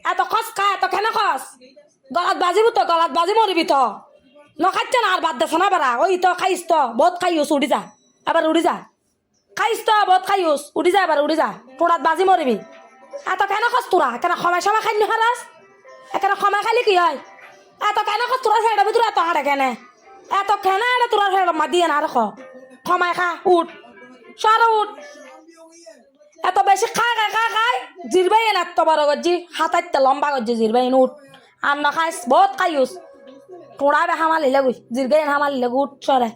এত খস খা এত কেন খস গলাত বাজিব তো গলাত বাজি মরিবি তো নখাইছে না আর বাদ দেছ না বারা ওই তো খাইস তো বহুত খাইস উড়ি যা এবার উড়ি যা খাইস তো বহুত খাইস উড়ি যা এবার উড়ি যা টোড়াত বাজি মরিবি এত কেন খস তোরা কেন সময় সময় খাই নি হারাস এখানে সময় খাইলে কি হয় এত কেন খস তোরা ছেড়ে তোরা এত হাঁটে কেনে এত কেনা এটা তোরা ছেড়ে মা দিয়ে না রাখ সময় খা উঠ সর উঠ এত বেশি খাই জিরবাই এনে এত বড় করছি হাতাইতে লম্বা করছি জিরবাই উঠ আর না খাইস বহুত খাইস টোড়া বে হামালি লাগুই জিরগাই হামালি লাগু উঠ সরে